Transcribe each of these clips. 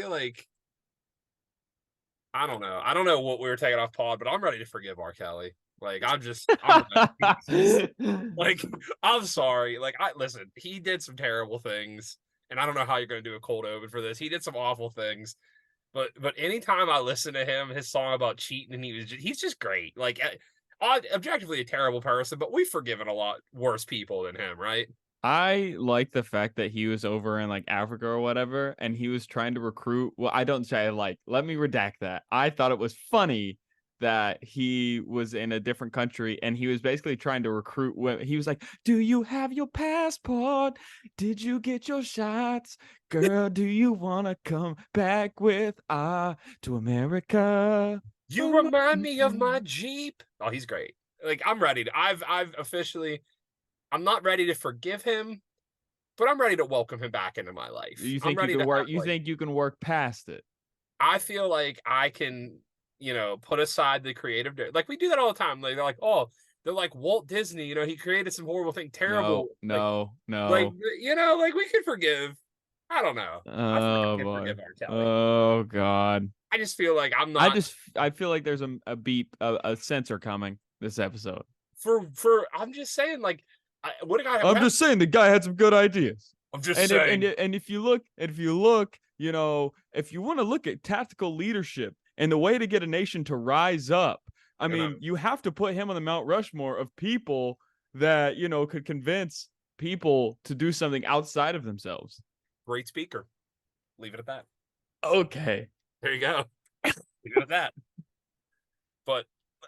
feel like I don't know. I don't know what we were taking off pod, but I'm ready to forgive R. Kelly. Like I'm ready. Like I'm sorry. Like listen, he did some terrible things, and I don't know how you're gonna do a cold open for this. He did some awful things. But anytime I listen to him, his song about cheating, and he's just great. Like objectively a terrible person, but we've forgiven a lot worse people than him, right? I like the fact that he was over in like Africa or whatever, and he was trying to recruit. Well, I don't say like, let me redact that. I thought it was funny that he was in a different country and he was basically trying to recruit women. He was like, do you have your passport? Did you get your shots? Girl, do you want to come back with to America? You remind me of my Jeep. Oh, he's great. Like I'm ready to, I've officially, I'm not ready to forgive him, but I'm ready to welcome him back into my life. You I'm think you ready can to work? act You like think you can work past it? I feel like I can, put aside the creative, like we do that all the time. Like they're like Walt Disney, he created some horrible thing, No, terrible, no, like no. like we could forgive. I don't know. I feel like I Oh can boy. forgive R. Kelly. Oh God. I just feel like I'm not I feel like there's a beep, a sensor coming this episode. for. I'm just saying, like, what did I? I'm just saying the guy had some good ideas. I'm just And saying. if you look, if you look, if you want to look at tactical leadership and the way to get a nation to rise up, I mean, you have to put him on the Mount Rushmore of people that, could convince people to do something outside of themselves. Great speaker. Leave it at that. Okay. There you go. Leave it at that. But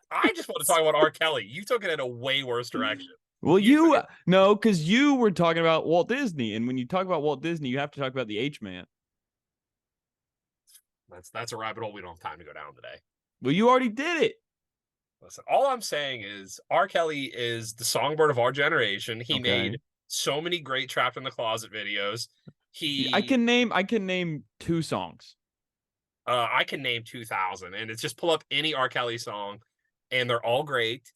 I just want to talk about R. Kelly. You took it in a way worse direction. Well, no, because you were talking about Walt Disney, and when you talk about Walt Disney, you have to talk about the H-Man. That's a rabbit hole we don't have time to go down today. Well, you already did it. Listen, all I'm saying is R. Kelly is the songbird of our generation. He made so many great Trapped in the Closet videos. I can name 2 songs. I can name 2,000, and it's just pull up any R. Kelly song, and they're all great.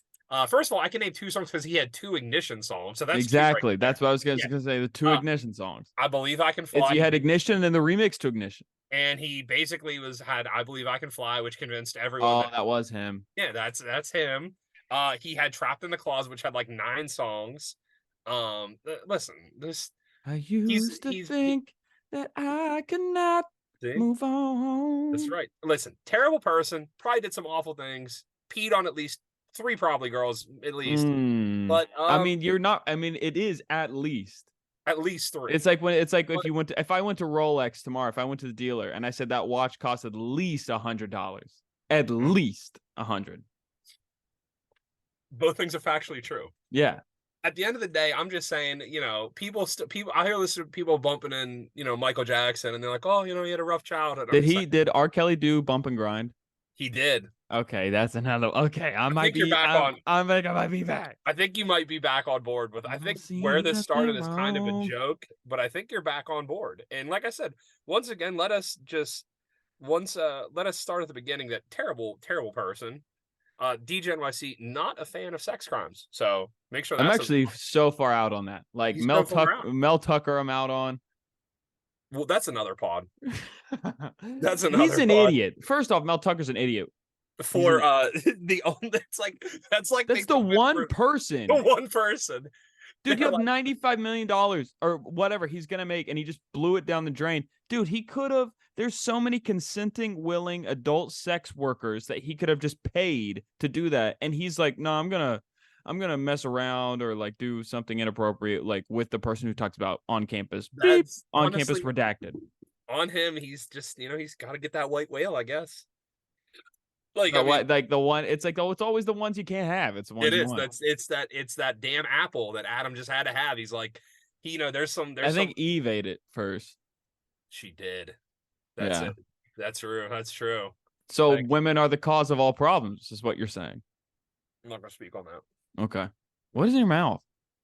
First of all, I can name 2 songs because he had 2 Ignition songs, so that's exactly. That's what I was going to say. The 2 Ignition songs. I Believe I Can Fly. He had Ignition and the remix to Ignition, and he basically had I Believe I Can Fly, which convinced everyone. Oh, that was him. Yeah, that's him. He had Trapped in the Closet, which had like 9 songs. Listen, I used to think that I could not move on. That's right. Listen, terrible person, probably did some awful things, peed on at least 3 probably girls, at least. But I mean, it is at least 3. It's like if I went to Rolex tomorrow, if I went to the dealer and I said that watch costs at least $100, at least $100. Both things are factually true. Yeah. At the end of the day, I'm just saying, people. I hear this people bumping in, Michael Jackson, and they're like, oh, he had a rough childhood. Did R. Kelly do Bump and Grind? He did. Okay, that's another. Okay, I might be back. I think I might be back. I think you might be back on board with. I think where this started is kind of a joke, but I think you're back on board. And like I said, once again, let us start at the beginning. That terrible, terrible person. DJ NYC, not a fan of sex crimes. So make sure. I'm actually so far out on that. Like Mel Tucker, I'm out on. Well, that's another pod. That's another. He's an idiot. First off, Mel Tucker's an idiot. For that's the one person. The one person. Dude, you have $95 million or whatever he's gonna make, and he just blew it down the drain. Dude, he could have. There's so many consenting, willing adult sex workers that he could have just paid to do that, and he's like, no, I'm gonna mess around or like do something inappropriate, like with the person who talks about on campus. Beep, on campus redacted. On him, he's just he's got to get that white whale, I guess. Like the one, it's like it's always the ones you can't have. It's the ones you want. It's that damn apple that Adam just had to have. He's like, there's I think Eve ate it first. She did. That's it. That's true. That's true. So women are the cause of all problems, is what you're saying. I'm not gonna speak on that. Okay. What is in your mouth?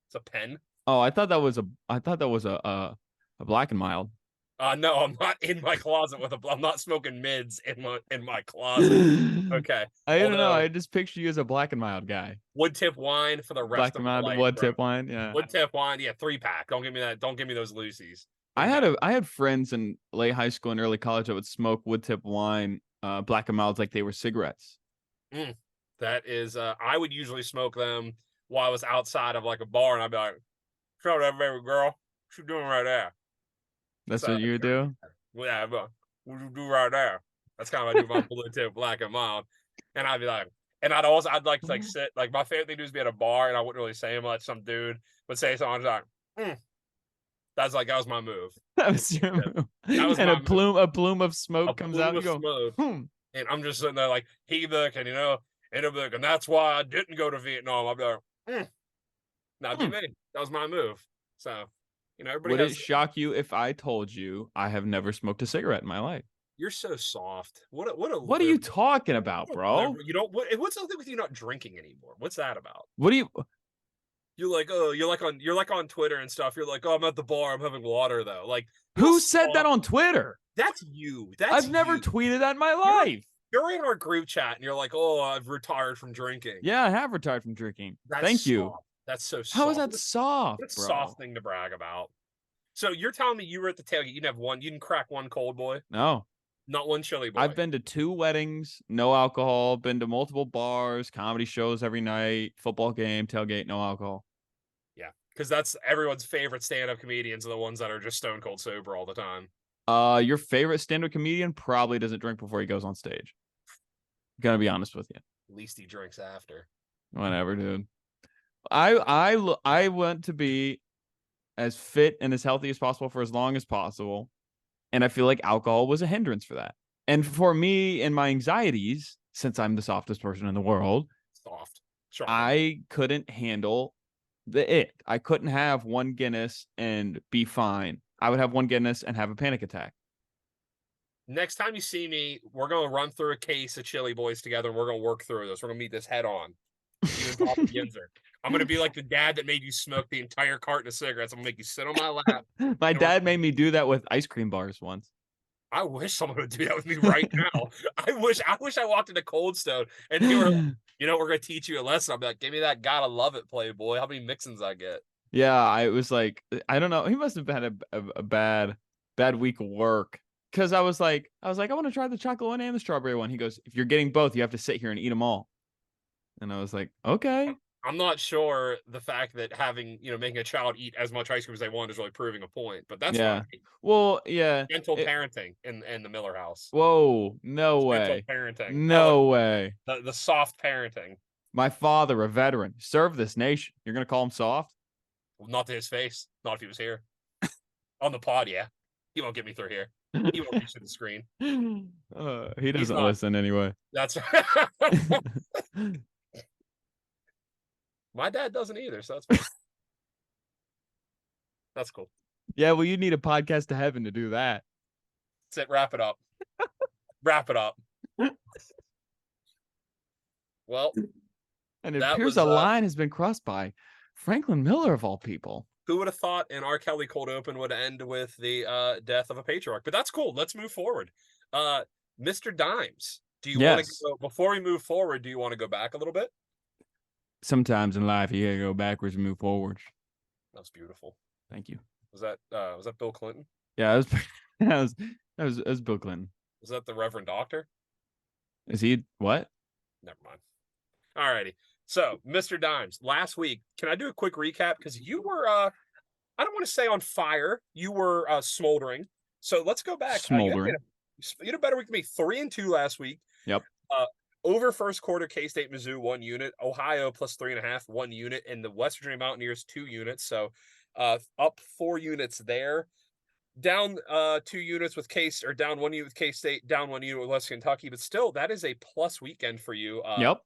It's a pen. Oh, I thought that was a Black and Mild. No, I'm not in my closet I'm not smoking mids in my closet. Okay. I don't know. I just picture you as a Black and Mild guy. Wood tip wine for the rest of my life. Wood tip wine, yeah. Wood tip wine, yeah, 3-pack. Don't give me that. Don't give me those Lucy's. I had friends in late high school and early college that would smoke wood tip wine, black and milds like they were cigarettes. That is, I would usually smoke them while I was outside of like a bar, and I'd be like, "Show that baby girl, what you doing right there?" That's So, what you do? well, yeah, but what you do right there? That's kind of what I do my blue tip black and mild, and I'd be like, and I'd like to like sit, like my favorite thing to do is be at a bar, and I wouldn't really say much. Some dude would say something, I was like, that was my move. That was your move. That was And my move. a plume of smoke A comes out. plume You of go, smoke. hmm. And I'm just sitting there like, he look, and and he'll be like, and that's why I didn't go to Vietnam. I'll be like, that'd be me. That was my move. So, everybody Would it has. shock you if I told you I have never smoked a cigarette in my life? You're so soft. What a What are you talking about, bro? You don't. What's the thing with you not drinking anymore? What's that about? What do you? You're like, oh, you're like on Twitter and stuff. You're like, oh, I'm at the bar. I'm having water though. Like, Who said that on Twitter? That's you. I've never tweeted that in my life. You're in our group chat and you're like, oh, I've retired from drinking. Yeah, I have retired from drinking. Thank you. That's so soft. How is that soft, It's a bro? soft thing to brag about. So you're telling me you were at the tailgate, you didn't have one, you didn't crack one cold boy? No. Not one chili boy. I've been to 2 weddings, no alcohol, been to multiple bars, comedy shows every night, football game, tailgate, no alcohol. Yeah, because that's everyone's favorite stand-up comedians are the ones that are just stone cold sober all the time. Your favorite stand-up comedian probably doesn't drink before he goes on stage. Gonna be honest with you. At least he drinks after. Whatever, dude. I want to be as fit and as healthy as possible for as long as possible, and I feel like alcohol was a hindrance for that. And for me and my anxieties, since I'm the softest person in the world, Sure. I couldn't handle I couldn't have one Guinness and be fine. I would have one Guinness and have a panic attack. Next time you see me, we're going to run through a case of Chili Boys together, and we're going to work through this. We're going to meet this head on. You and Frankie and Yinzer. I'm going to be like the dad that made you smoke the entire carton of cigarettes. I'm going to make you sit on my lap. My dad made me do that with ice cream bars once. I wish someone would do that with me right now. I wish I walked into Cold Stone and you were like, we're going to teach you a lesson. I'll be like, give me that gotta love it, Playboy. How many mixins I get? Yeah, I was like, I don't know. He must have had a bad week of work. Because I was like, I want to try the chocolate one and the strawberry one. He goes, if you're getting both, you have to sit here and eat them all. And I was like, okay. I'm not sure the fact that making a child eat as much ice cream as they want is really proving a point, but that's fine. Well, yeah. Gentle parenting in the Miller house. Whoa, no way. Gentle parenting. No way. The soft parenting. My father, a veteran, served this nation. You're going to call him soft? Well, not to his face. Not if he was here. On the pod, yeah. He won't get me through here. He won't reach to the screen. He doesn't listen anyway. That's my dad doesn't either, so that's fine. That's cool. Yeah, well, you need a podcast to heaven to do that. That's it. Wrap it up. Wrap it up. Well, and it appears a line has been crossed by Franklin Miller of all people. Who would have thought an R. Kelly cold open would end with the death of a patriarch? But that's cool. Let's move forward. Mr. Dimes, do you want to go, before we move forward, do you want to go back a little bit? Sometimes in life, you gotta go backwards and move forwards. That was beautiful. Thank you. Was that Bill Clinton? Yeah, that was Bill Clinton. Was that the Reverend Doctor? Is he what? Never mind. All righty. So, Mr. Dimes, last week, can I do a quick recap? Because you were, I don't want to say on fire. You were smoldering. So let's go back. Smoldering. You had a better week than me. 3-2 last week. Yep. Over first quarter, K-State, Mizzou, 1 unit. Ohio plus 3.5, 1 unit. And the West Virginia Mountaineers, 2 units. So up 4 units there. Down 2 units with K-State, or down 1 unit with K-State, down 1 unit with West Kentucky. But still, that is a plus weekend for you. Yep.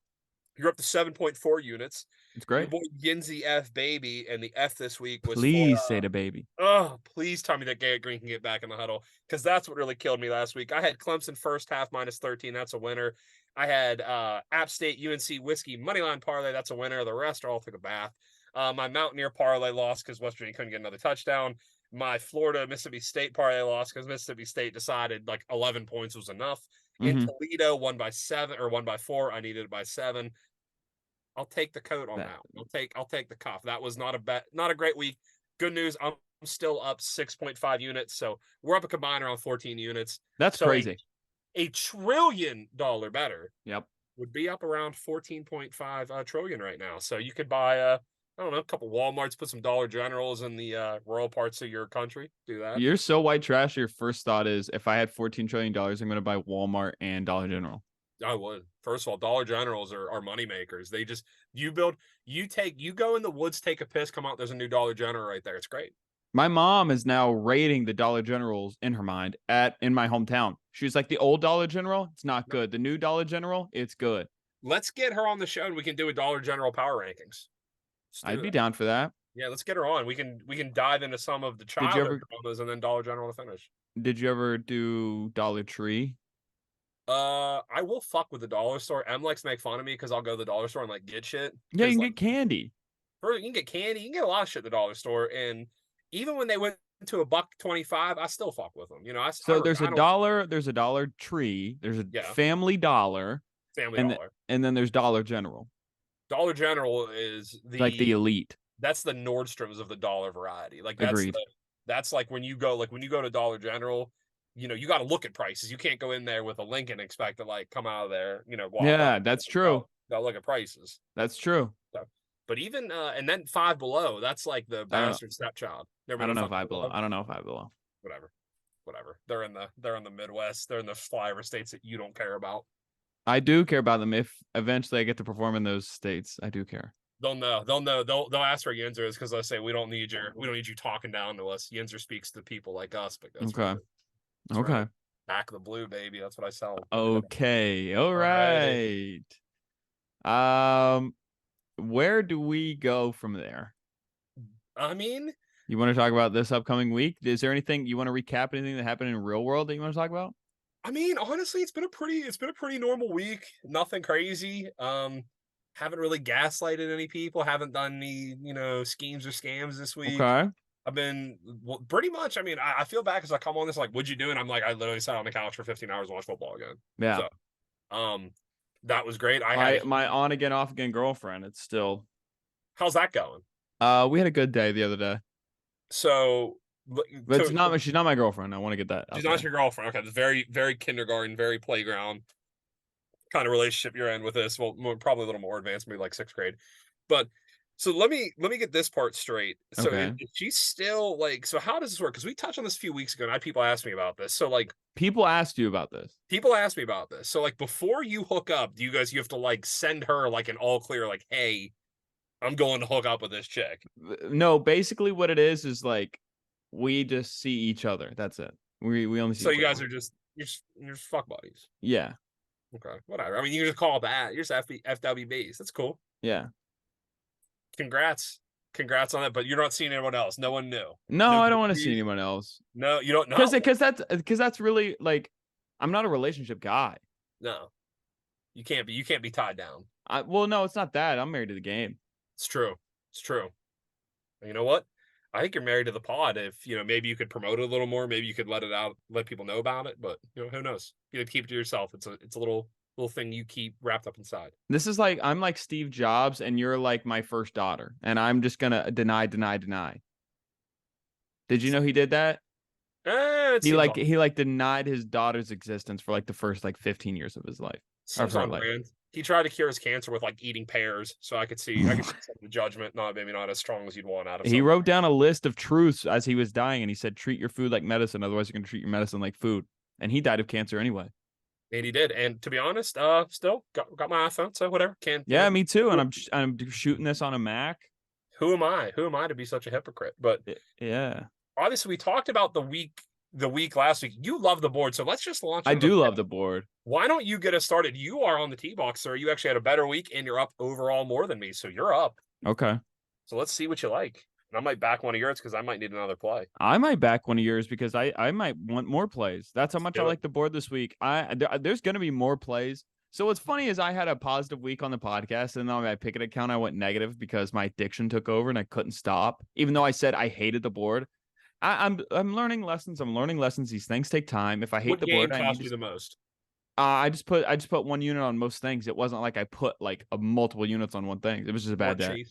You're up to 7.4 units. It's great. Your boy Yinzy F baby, and the F this week was please say the baby. Oh, please tell me that Garrett Green can get back in the huddle, because that's what really killed me last week. I had Clemson first half minus 13. That's a winner. I had App State UNC Whiskey moneyline parlay. That's a winner. The rest all took a bath. My Mountaineer parlay lost because West Virginia couldn't get another touchdown. My Florida Mississippi State parlay lost because Mississippi State decided like 11 points was enough. In Toledo, 1 by 7 or 1 by 4. I needed it by 7. I'll take the coat on that. I'll take the cuff. That was not a great week. Good news. I'm still up 6.5 units. So we're up a combined around 14 units. That's So crazy. a $1 trillion bettor Yep. would be up around 14.5 trillion right now. So you could buy I don't know, a couple Walmarts, put some Dollar Generals in the rural parts of your country. Do that. You're so white trash. Your first thought is, if I had $14 trillion, I'm going to buy Walmart and Dollar General. I would. First of all, Dollar Generals are money makers. They just you go in the woods, take a piss, come out. There's a new Dollar General right there. It's great. My mom is now rating the Dollar Generals in her mind in my hometown. She's like, the old Dollar General, it's not good. The new Dollar General, it's good. Let's get her on the show and we can do a Dollar General power rankings. I'd be down for that. Yeah, let's get her on. We can dive into some of the childhood dramas and then Dollar General to finish. Did you ever do Dollar Tree? I will fuck with the dollar store. Em likes to make fun of me because I'll go to the dollar store and like get shit. Yeah, you can get candy. You can get candy. You can get a lot of shit at the dollar store. And even when they went to $1.25, I still fuck with them. You know, there's a Dollar Tree, there's a Family Dollar, and then there's Dollar General. Dollar General is like the elite. That's the Nordstroms of the dollar variety. Like agreed. That's like when you go to Dollar General, you know, you got to look at prices. You can't go in there with a link and expect to like come out of there, you know. Yeah, that's true. Got to look at prices. That's true. So, but even and then Five Below, that's like the bastard stepchild. I don't know Five Below. I don't know Five Below. Whatever. They're in the Midwest. They're in the flyover states that you don't care about. I do care about them. If eventually I get to perform in those states, I do care. They'll know. They'll ask for Yinzer because they'll say we don't need you talking down to us. Yinzer speaks to people like us. But that's okay. Okay. Right. Back of the blue, baby. That's what I sell. Okay. All right. Where do we go from there? I mean, you want to talk about this upcoming week? Is there anything you want to recap? Anything that happened in real world that you want to talk about? I mean, honestly, it's been a pretty normal week. Nothing crazy. Haven't really gaslighted any people. Haven't done any, schemes or scams this week. Okay. I've been pretty much. I mean, I feel bad because I come on this like, what'd you do? And I'm like, I literally sat on the couch for 15 hours and watched football again. Yeah. So, that was great. I had my on again, off again girlfriend. It's still. How's that going? We had a good day the other day. So, but she's not my girlfriend. I want to get that. She's not your girlfriend. Okay, it's very, very kindergarten, very playground kind of relationship you're in with this. Well, probably a little more advanced, maybe like 6th grade. But so let me get this part straight. So okay. She's still like, so how does this work? Because we touched on this a few weeks ago, and I had people ask me about this. So like, people asked you about this. People asked me about this. So like, before you hook up, you have to like send her like an all clear, like, hey, I'm going to hook up with this chick. No, basically what it is like we just see each other. That's it. We only see. So you guys are just you're just fuck buddies. Yeah. Okay. Whatever. I mean, you can just call it that. You're just FWBs. That's cool. Yeah. Congrats on that. But you're not seeing anyone else. No one knew. No, I don't want to see anyone else. No, you don't know. Because that's really like, I'm not a relationship guy. No, you can't be. You can't be tied down. Well, no, it's not that. I'm married to the game. It's true. You know what? I think you're married to the pod. If maybe you could promote it a little more. Maybe you could let it out, let people know about it. But who knows? You have to keep it to yourself. It's a little thing you keep wrapped up inside. This is like, I'm like Steve Jobs, and you're like my first daughter, and I'm just gonna deny. Did you know he did that? He denied his daughter's existence for like the first 15 years of his life. He tried to cure his cancer with eating pears, so I could see the judgment. Maybe not as strong as you'd want out of him. He wrote down a list of truths as he was dying, and he said, treat your food like medicine, otherwise you're going to treat your medicine like food. And he died of cancer anyway. And he did. And to be honest, still got my iPhone, so whatever. Me too. And I'm shooting this on a Mac. Who am I to be such a hypocrite? But yeah, obviously we talked about the week last week. You love the board, so let's just launch. I do love the board. Why don't you get us started? You are on the tee box, sir. You actually had a better week, and you're up overall more than me, so you're up. Okay. So let's see what you like. And I might back one of yours because I might need another play. I might back one of yours because I might want more plays. That's how much I like the board this week. There's going to be more plays. So what's funny is I had a positive week on the podcast, and on my Pikkit account I went negative because my addiction took over and I couldn't stop. Even though I said I hated the board. I'm learning lessons. These things take time. If I hate the board, I cost you the most. I just put one unit on most things. It wasn't like I put a multiple units on one thing. It was just a bad day.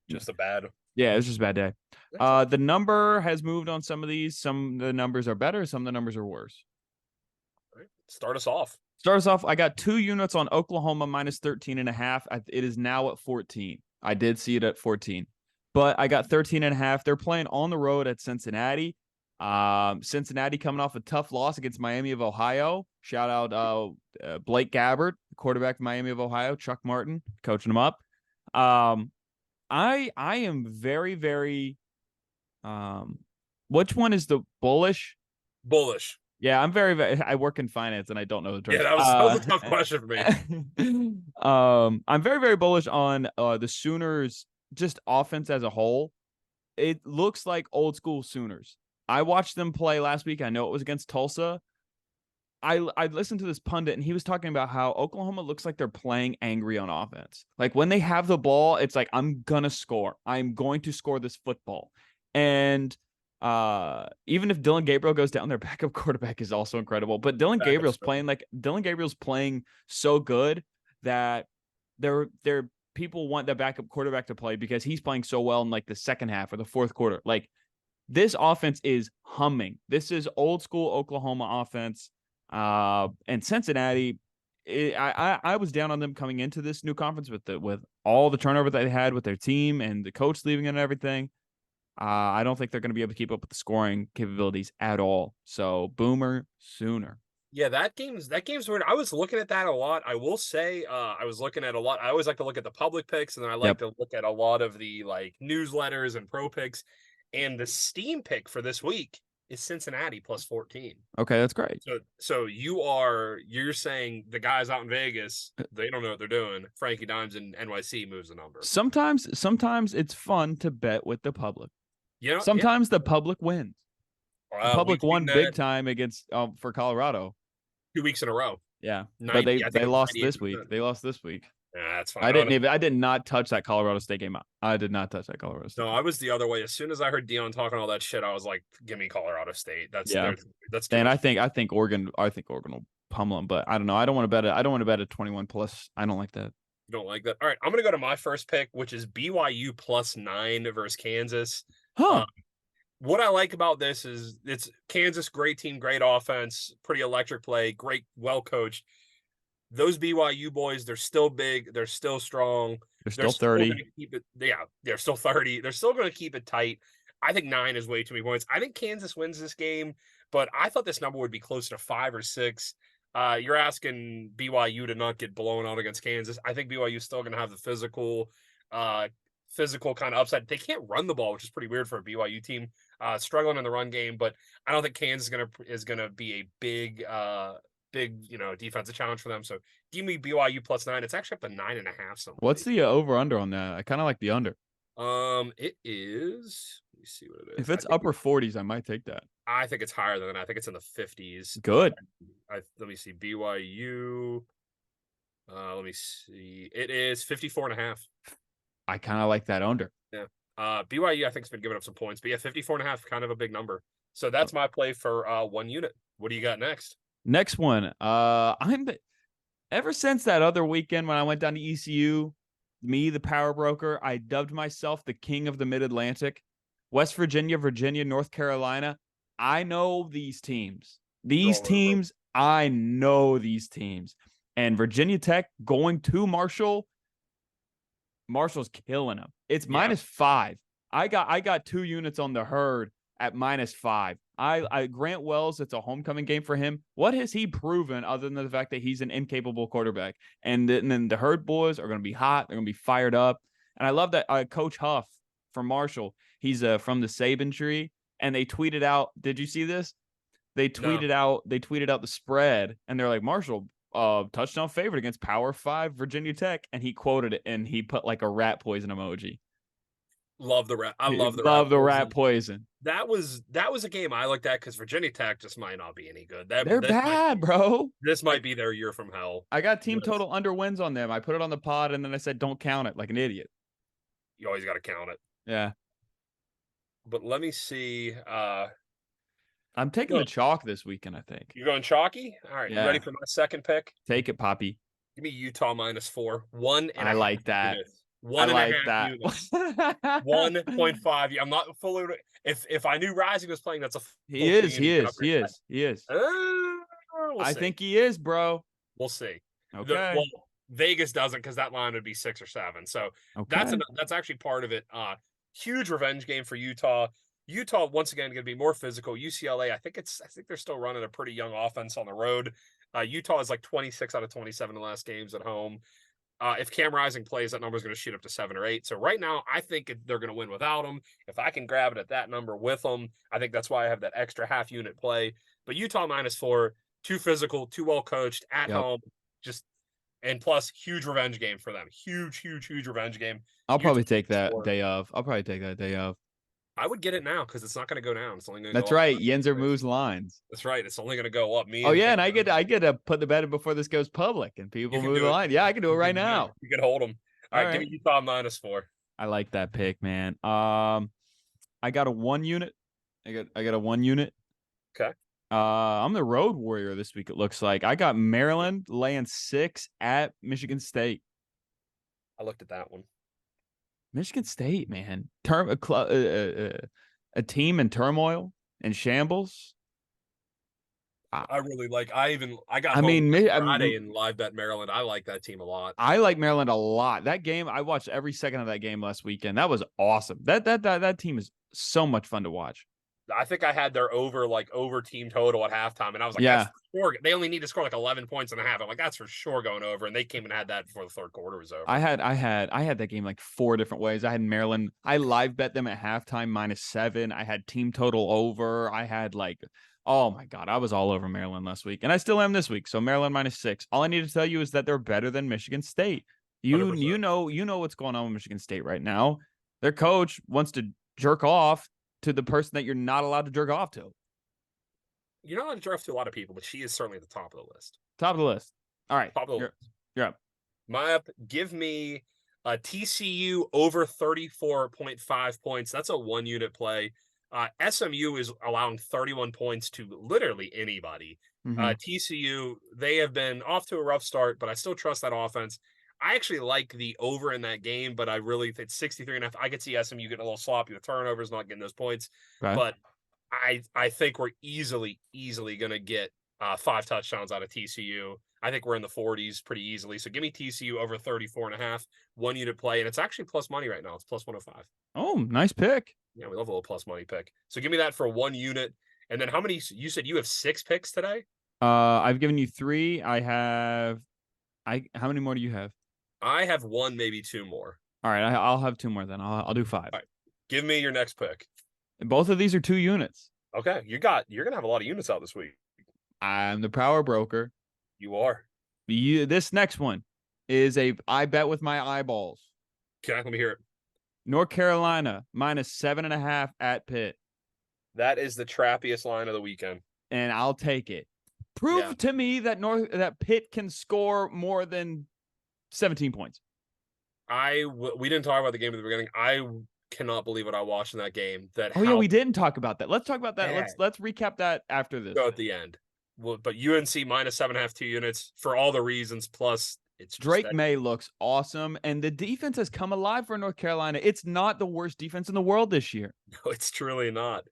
Just a bad Yeah, it was just a bad day. That's all The number has moved on some of these. Some of the numbers are better. Some of the numbers are worse. right. Start us off. Start us off. I got 2 units on Oklahoma minus 13.5. It is now at 14. I did see it at 14, but I got 13.5. They're playing on the road at Cincinnati. Cincinnati coming off a tough loss against Miami of Ohio. Shout out Blake Gabbert, quarterback of Miami of Ohio. Chuck Martin coaching him up. I am very, very which one is the bullish? Bullish. Yeah, I'm very, very I work in finance and I don't know the Yeah, terms. that was a tough question for me. I'm very, very bullish on the Sooners just offense as a whole. It looks like old school Sooners. I watched them play last week. I know it was against Tulsa. I listened to this pundit and he was talking about how Oklahoma looks like they're playing angry on offense. Like when they have the ball, it's like I'm gonna score. I'm going to score this football. And even if Dylan Gabriel goes down, their backup quarterback is also incredible. But Dylan Gabriel's playing so good that they're people want the backup quarterback to play because he's playing so well in like the second half or the fourth quarter. Like this offense is humming. This is old school Oklahoma offense. And Cincinnati, I was down on them coming into this new conference with all the turnover that they had with their team and the coach leaving and everything. I don't think they're going to be able to keep up with the scoring capabilities at all. So Boomer Sooner. Yeah, that game's weird. I was looking at that a lot. I will say, I was looking at a lot. I always like to look at the public picks, and then I like to look at a lot of the like newsletters and pro picks. And the Steam pick for this week is Cincinnati plus 14. Okay, that's great. So you're saying the guys out in Vegas, they don't know what they're doing. Frankie Dimes in NYC moves the number. Sometimes it's fun to bet with the public. You know, sometimes the public wins. The public won big time against for Colorado 2 weeks in a row. Yeah, but they lost this week. They lost this week. Yeah, that's fine. I did not touch that Colorado State game. I did not touch that Colorado State. No, I was the other way. As soon as I heard Dion talking all that shit, I was like, "Give me Colorado State." That's and I think Oregon will pummel them, but I don't know. I don't want to bet a 21 plus. I don't like that. You don't like that? All right, I'm gonna go to my first pick, which is BYU plus 9 versus Kansas. Huh. What I like about this is it's Kansas, great team, great offense, pretty electric play, great, well coached. Those BYU boys, they're still big, they're still strong. They're still 30. They're still 30. They're still going to keep it tight. I think 9 is way too many points. I think Kansas wins this game, but I thought this number would be closer to 5 or 6. You're asking BYU to not get blown out against Kansas. I think BYU is still going to have the physical kind of upside. They can't run the ball, which is pretty weird for a BYU team. Struggling in the run game, but I don't think Kansas is gonna be a big defensive challenge for them. So give me BYU plus 9. It's actually up to 9.5. What's the over under on that? I kind of like the under. It is. Let me see what it is. If it's upper 40s, I might take that. I think it's higher than that. I think it's in the 50s. Good. Let me see. BYU. Let me see. It is 54.5. I kind of like that under. Yeah. BYU, I think, has been giving up some points, but yeah, 54.5, kind of a big number. So that's my play for 1 unit. What do you got next? Next one. Ever since that other weekend when I went down to ECU, me, the power broker, I dubbed myself the king of the Mid-Atlantic. West Virginia, North Carolina. I know these teams. I know these teams. And Virginia Tech going to Marshall. Marshall's killing them. It's -5. I got 2 units on the herd at -5. I Grant Wells, it's a homecoming game for him. What has he proven other than the fact that he's an incapable quarterback? And then the herd boys are going to be hot. They're going to be fired up. And I love that Coach Huff from Marshall. He's from the Saban tree, and they tweeted out. Did you see this? They tweeted out the spread, and they're like, Marshall, touchdown favorite against Power 5 Virginia Tech, and he quoted it, and he put like a rat poison emoji. Love the rat. I love the rat poison. That was a game I looked at because Virginia Tech just might not be any good. They're bad, bro. This might be their year from hell. I got team total under wins on them. I put it on the pod, and then I said, don't count it like an idiot. You always got to count it. Yeah. But let me see. I'm taking the chalk this weekend, I think. You're going chalky? All right. Yeah. You ready for my second pick? Take it, Poppy. Give me Utah -4. 1.5. I like that. I One and a like half that. units. 1.5. I'm not fully. If I knew Rising was playing, that's a He full 2 is. He unit. is. He is. He is. We'll I see. think he is, bro. We'll see. Okay. Well, Vegas doesn't because that line would be 6 or 7. So Okay. that's actually part of it. Huge revenge game for Utah. Utah once again going to be more physical. UCLA, I think they're still running a pretty young offense on the road. Utah is like 26 out of 27 in the last games at home. If Cam Rising plays, that number is going to shoot up to 7 or 8. So right now, I think they're going to win without him. If I can grab it at that number with them, I think that's why I have that extra half unit play. But Utah -4, too physical, too well coached at Yep. home, and plus huge revenge game for them. Huge revenge game. I'll Utah probably take that -4. day of. I'll probably take that day of. I would get it now because it's not going to go down. It's only going to go That's up. right. Yinzer moves lines. That's right. It's only going to go up. Oh yeah, and I get to put the bet in before this goes public and people move the line. Yeah, I can do it right now. You can hold them. All right, give me Utah -4. I like that pick, man. I got a 1 unit. I got a 1 unit. Okay. I'm the road warrior this week. It looks like I got Maryland laying 6 at Michigan State. I looked at that one. Michigan State, man, a team in turmoil and shambles. I really like. I got. I mean, Friday in live bet Maryland. I like that team a lot. I like Maryland a lot. That game, I watched every second of that game last weekend. That was awesome. That team is so much fun to watch. I think I had their over team total at halftime, and I was like, yeah, that's for sure. They only need to score like 11 points and a half. I'm like, that's for sure going over, and they came and had that before the third quarter was over. I had that game like 4 different ways. I had Maryland. I live bet them at halftime -7. I had team total over. I had oh my God, I was all over Maryland last week, and I still am this week. So Maryland -6. All I need to tell you is that they're better than Michigan State. You 100%. know what's going on with Michigan State right now. Their coach wants to jerk off to the person that you're not allowed to jerk off to. You're not allowed to jerk off to a lot of people, but she is certainly at the top of the list. Top of the list. All right, top of the list. You're up. My up. Give me a TCU over 34.5 points. That's a 1 unit play. SMU is allowing 31 points to literally anybody. TCU, they have been off to a rough start, but I still trust that offense. I actually like the over in that game, but I really think 63.5. I could see SMU getting a little sloppy with turnovers, not getting those points. Okay. But I think we're easily going to get 5 touchdowns out of TCU. I think we're in the 40s pretty easily. So give me TCU over 34.5, 1 unit play, and it's actually plus money right now. It's plus 105. Oh, nice pick. Yeah, we love a little plus money pick. So give me that for 1 unit. And then how many? You said you have 6 picks today? I've given you 3. How many more do you have? I have 1, maybe 2 more. All right, I'll have 2 more then. I'll do 5. All right. Give me your next pick. And both of these are 2 units. Okay, you're gonna have a lot of units out this week. I'm the power broker. You are. This next one is I bet with my eyeballs. Okay, let me hear it. North Carolina -7.5 at Pitt. That is the trappiest line of the weekend, and I'll take it. Prove to me that Pitt can score more than 17 points. We didn't talk about the game at the beginning. I cannot believe what I watched in that game. Yeah, we didn't talk about that. Let's talk about that. Let's recap that after this. Go at the end. Well, but UNC -7.5, 2 units for all the reasons. Plus, it's just Drake May looks awesome, and the defense has come alive for North Carolina. It's not the worst defense in the world this year. No, it's truly not.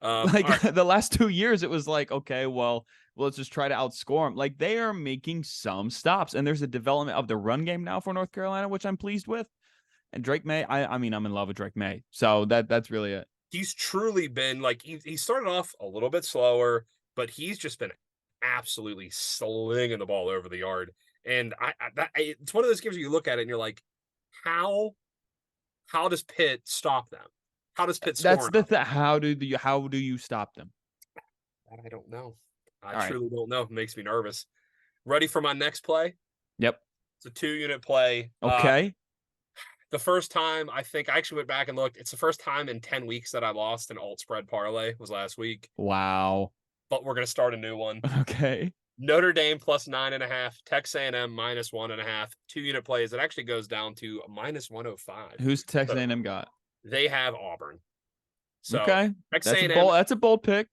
The last 2 years, it was like, okay, well, let's just try to outscore them. Like, they are making some stops, and there's a development of the run game now for North Carolina, which I'm pleased with. And Drake May, I mean, I'm in love with Drake May. So that's really it. He's truly been he started off a little bit slower, but he's just been absolutely slinging the ball over the yard. And it's one of those games where you look at it and you're like, how does Pitt stop them? How does Pitt score? That's the thing. How do you stop them? I don't know. I truly don't know. It makes me nervous. Ready for my next play? Yep. It's a 2 unit play. Okay. The first time, I think I actually went back and looked. It's the first time in 10 weeks that I lost an alt spread parlay was last week. Wow. But we're going to start a new one. Okay. Notre Dame +9.5, Texas A&M -1.5, 2 unit plays. It actually goes down to -105. Who's Texas A&M got? They have Auburn. So okay. That's a bold pick.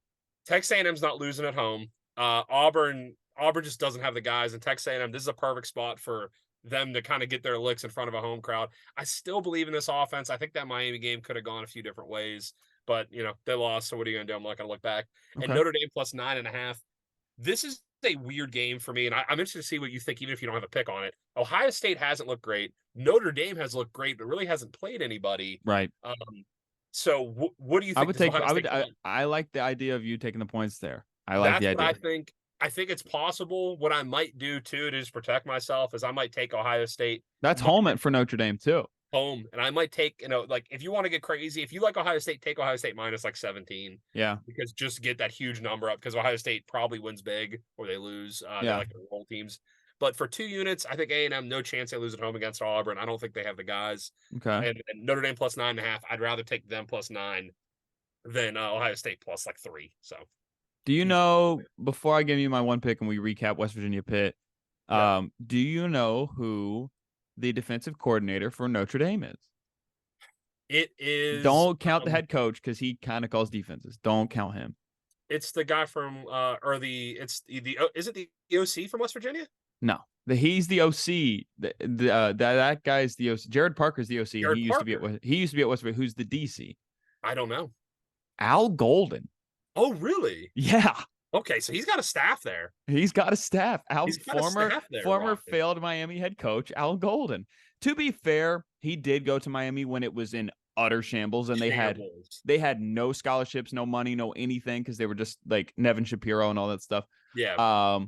Texas A&M's not losing at home. Auburn just doesn't have the guys. And Texas A&M, this is a perfect spot for them to kind of get their licks in front of a home crowd. I still believe in this offense. I think that Miami game could have gone a few different ways, but they lost. So what are you going to do? I'm not going to look back. And Okay. Notre Dame plus 9.5. This is a weird game for me, and I'm interested to see what you think, even if you don't have a pick on it. Ohio State hasn't looked great. Notre Dame has looked great, but really hasn't played anybody. Right. So what do you I think? would Does take. Ohio State I like the idea of you taking the points there. I like That's the what I idea. think. I think it's possible. What I might do too to just protect myself is I might take Ohio State That's home for Notre Dame too. home, and I might take like if you want to get crazy, if you like Ohio State, take Ohio State minus like 17. Yeah. Because just get that huge number up because Ohio State probably wins big or they lose. They Yeah. like the roll teams. But for 2 units, I think A&M no chance they lose at home against Auburn. I don't think they have the guys. Okay. And Notre Dame plus 9.5. I'd rather take them plus 9 than Ohio State plus like 3. So. Do you know, before I give you my one pick and we recap West Virginia Pitt, do you know who the defensive coordinator for Notre Dame is? It is. Don't count the head coach because he kind of calls defenses. Don't count him. It's the guy from is it the OC from West Virginia? No, he's the OC. That guy's the OC. Jared Parker's the OC. Jared He used to be at West Virginia. Who's the DC? I don't know. Al Golden. Oh, really? Yeah. Okay, so he's got a staff there. He's got a staff. Former failed Miami head coach Al Golden. To be fair, he did go to Miami when it was in utter shambles, and they had no scholarships, no money, no anything because they were just like Nevin Shapiro and all that stuff. Yeah.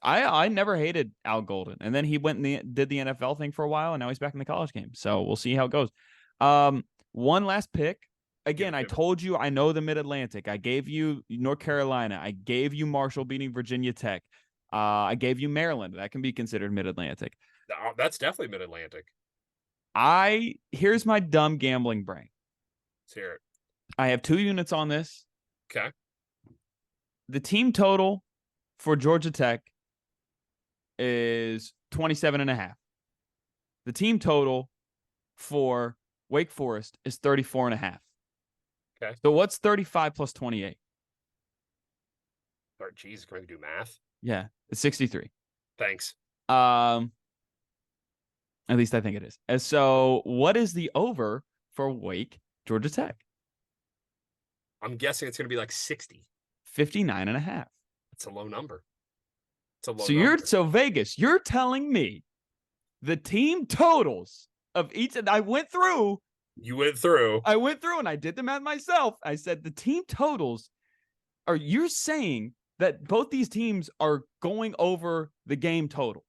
I never hated Al Golden, and then he went and did the NFL thing for a while, and now he's back in the college game. So we'll see how it goes. One last pick. Again, I told you I know the Mid-Atlantic. I gave you North Carolina. I gave you Marshall beating Virginia Tech. I gave you Maryland. That can be considered Mid-Atlantic. That's definitely Mid-Atlantic. Here's my dumb gambling brain. Let's hear it. I have 2 units on this. Okay. The team total for Georgia Tech is 27.5. The team total for Wake Forest is 34.5. Okay. So what's 35 plus 28? Geez, can we do math? Yeah, it's 63. Thanks. At least I think it is. And so what is the over for Wake, Georgia Tech? I'm guessing it's going to be like 60. 59.5. It's a low number. So Vegas, you're telling me the team totals of each, and I went through and I did the math myself. I said the team totals you're saying that both these teams are going over the game total.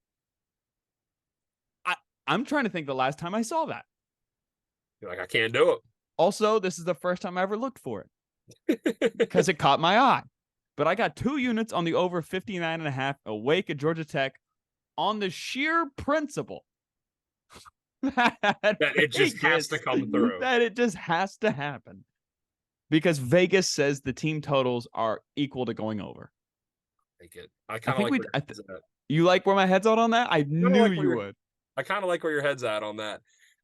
I'm trying to think the last time I saw that. You're like, I can't do it. Also, this is the first time I ever looked for it because it caught my eye. But I got 2 units on the over 59.5 awake at Georgia Tech on the sheer principle that it just has to come through. That it just has to happen. Because Vegas says the team totals are equal to going over. I kind of like you like where my head's at on that? I knew you would. I kind of like where your head's at on that.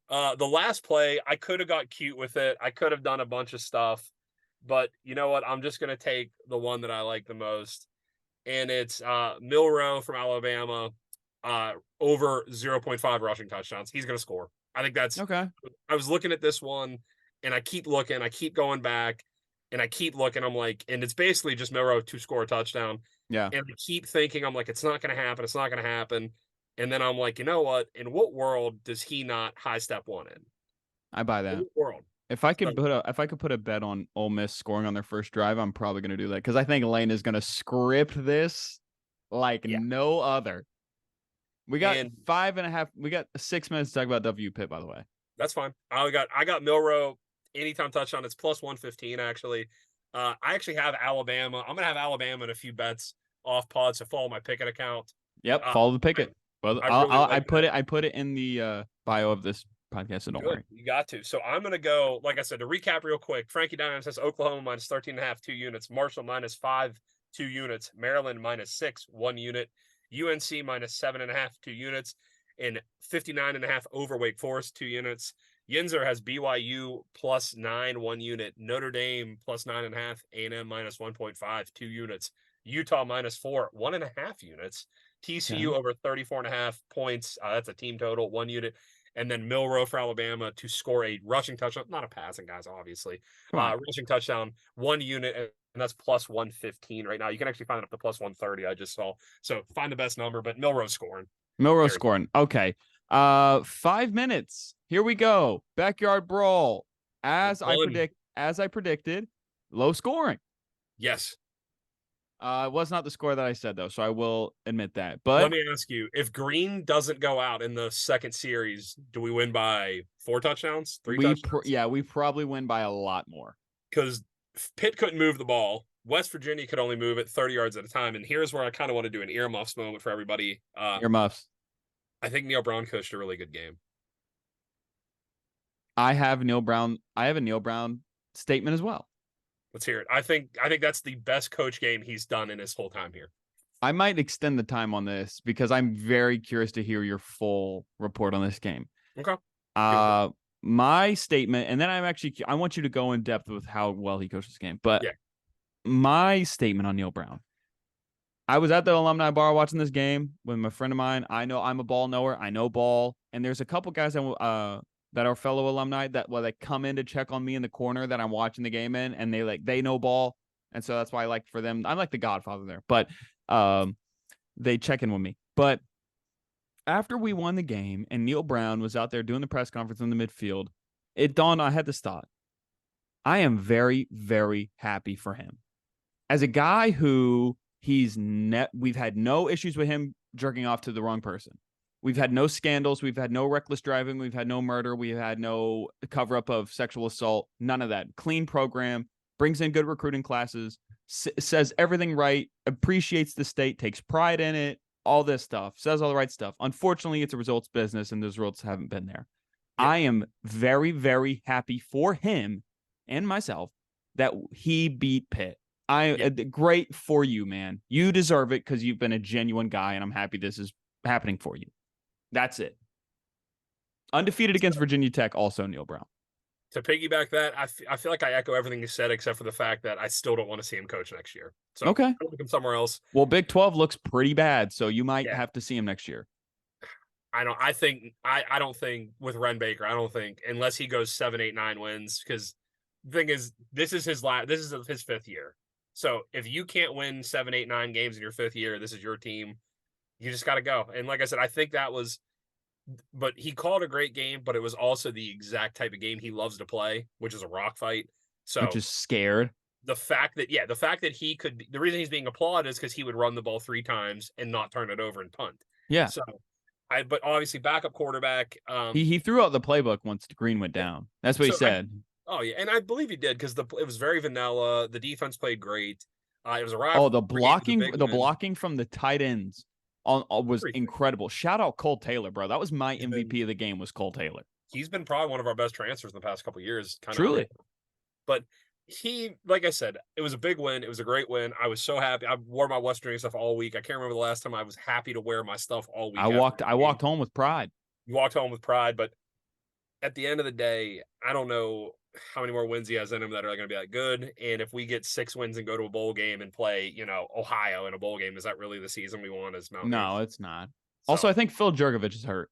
The last play, I could have got cute with it. I could have done a bunch of stuff. But you know what? I'm just going to take the one that I like the most. And it's Milroe from Alabama over 0.5 rushing touchdowns. He's going to score. I think that's okay. I was looking at this one, and I keep looking. I keep going back, and I keep looking. I'm like, and it's basically just Milroe to score a touchdown. Yeah. And I keep thinking, I'm like, it's not going to happen. It's not going to happen. And then I'm like, you know what? In what world does he not high step one in? I buy that. In what world? If I could put a bet on Ole Miss scoring on their first drive, I'm probably going to do that because I think Lane is going to script this like no other. We got 5.5. We got 6 minutes to talk about W Pitt, by the way. That's fine. I got Milroe anytime touchdown. It's plus 115 actually. I actually have Alabama. I'm gonna have Alabama in a few bets off pod. So follow my Pikkit account. Yep, follow the Pikkit. Well, I put it in the bio of this podcast, so don't worry. You got to. So I'm going to go, like I said, to recap real quick. Frankie Dynamo says Oklahoma minus 13.5, 2 units. Marshall minus 5, 2 units. Maryland minus 6, 1 unit. UNC minus 7.5, 2 units. And 59.5 over Wake Forest, 2 units. Yinzer has BYU plus 9, 1 unit. Notre Dame plus 9.5. A&M minus 1.5, 2 units. Utah minus 4, 1.5 units. TCU over 34.5 points. That's a team total, 1 unit. And then Milroe for Alabama to score a rushing touchdown, not a passing, guys, obviously. Come on. Rushing touchdown, 1 unit, and that's plus 115 right now. You can actually find it up to plus 130, I just saw. So find the best number, but Milroe scoring. Milroe scoring. Okay. 5 minutes. Here we go. Backyard Brawl. As I predicted, low scoring. Yes. It was not the score that I said, though, so I will admit that. But let me ask you, if Green doesn't go out in the second series, do we win by 4 touchdowns, 3 touchdowns? We probably win by a lot more. Because Pitt couldn't move the ball. West Virginia could only move it 30 yards at a time. And here's where I kind of want to do an earmuffs moment for everybody. Earmuffs. I think Neil Brown coached a really good game. I have a Neil Brown statement as well. Let's hear it. I think that's the best coach game he's done in his whole time here. I might extend the time on this because I'm very curious to hear your full report on this game. Okay. My statement, and then I want you to go in depth with how well he coached this game. But my statement on Neil Brown. I was at the alumni bar watching this game with my friend of mine. I know I'm a ball knower. I know ball. And there's a couple guys that are fellow alumni that they come in to check on me in the corner that I'm watching the game in, and they know ball. And so that's why I like for them. I'm like the godfather there. But they check in with me. But after we won the game and Neil Brown was out there doing the press conference in the midfield, it dawned I had this thought. I am very, very happy for him. As a guy who we've had no issues with him jerking off to the wrong person. We've had no scandals. We've had no reckless driving. We've had no murder. We've had no cover-up of sexual assault. None of that. Clean program, brings in good recruiting classes, says everything right, appreciates the state, takes pride in it, all this stuff, says all the right stuff. Unfortunately, it's a results business, and those results haven't been there. Yeah. I am very, very happy for him and myself that he beat Pitt. Great for you, man. You deserve it because you've been a genuine guy, and I'm happy this is happening for you. That's it. Undefeated against Virginia Tech, also Neil Brown. To piggyback that, I feel like I echo everything you said, except for the fact that I still don't want to see him coach next year. So okay, I'll look him somewhere else. Well, Big 12 looks pretty bad, so you might have to see him next year. I don't think with Ren Baker, unless he goes 7, 8, 9 wins, because the thing is, this is his 5th year. So if you can't win 7, 8, 9 games in your 5th year, this is your team. You just got to go. And like I said, I think that was, but he called a great game, but it was also the exact type of game he loves to play, which is a rock fight. So which is scared. The fact that he could, the reason he's being applauded is because he would run the ball 3 times and not turn it over and punt. Yeah. So but obviously backup quarterback. He threw out the playbook once Green went down. That's what he said. And I believe he did because it was very vanilla. The defense played great. It was a rival. Oh, the blocking from the tight ends was incredible. Shout out Cole Taylor, bro. That was my MVP of the game. Was Cole Taylor. He's been probably one of our best transfers in the past couple of years. Truly, but he, like I said, it was a big win. It was a great win. I was so happy. I wore my West Virginia stuff all week. I can't remember the last time I was happy to wear my stuff all week. I walked home with pride. You walked home with pride, but at the end of the day, I don't know how many more wins he has in him that are going to be that good. And if we get 6 wins and go to a bowl game and play, Ohio in a bowl game, is that really the season we want as Mountaineers? No, it's not. So, also, I think Phil Jurgovich is hurt.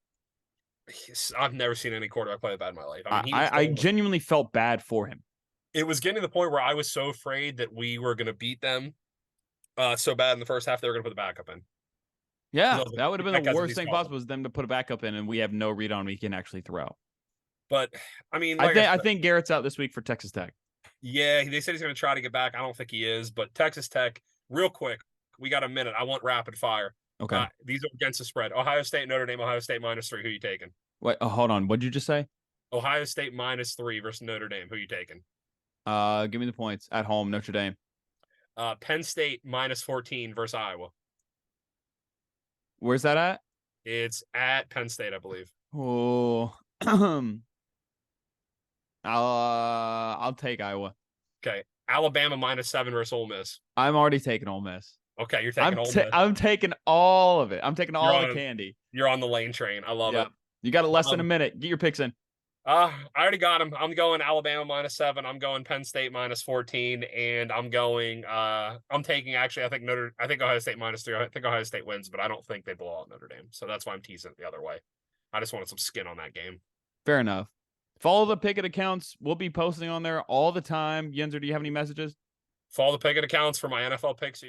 I've never seen any quarterback play that bad in my life. I genuinely felt bad for him. It was getting to the point where I was so afraid that we were going to beat them so bad in the first half they were going to put the backup in. Yeah, that would have been the worst thing possible, was them to put a backup in, and we have no read on we can actually throw. But I mean, I think Garrett's out this week for Texas Tech. Yeah, they said he's going to try to get back. I don't think he is, but Texas Tech, real quick, we got a minute. I want rapid fire. Okay. These are against the spread. Ohio State, Notre Dame, Ohio State -3. Who you taking? Wait, hold on. What'd you just say? Ohio State -3 versus Notre Dame. Who you taking? Give me the points. At home, Notre Dame. Penn State -14 versus Iowa. Where's that at? It's at Penn State, I believe. Oh, I'll take Iowa. Okay. Alabama -7 versus Ole Miss. I'm already taking Ole Miss. Okay, you're taking Ole Miss. I'm taking all of it. I'm taking all the candy. You're on the lane train. I love it. You got less than a minute. Get your picks in. I already got him. I'm going Alabama -7. I'm going Penn State -14, and I'm going. I'm taking actually. I think Ohio State -3. I think Ohio State wins, but I don't think they blow out Notre Dame. So that's why I'm teasing it the other way. I just wanted some skin on that game. Fair enough. Follow the Pikkit accounts. We'll be posting on there all the time. Yinzer, do you have any messages? Follow the Pikkit accounts for my NFL picks.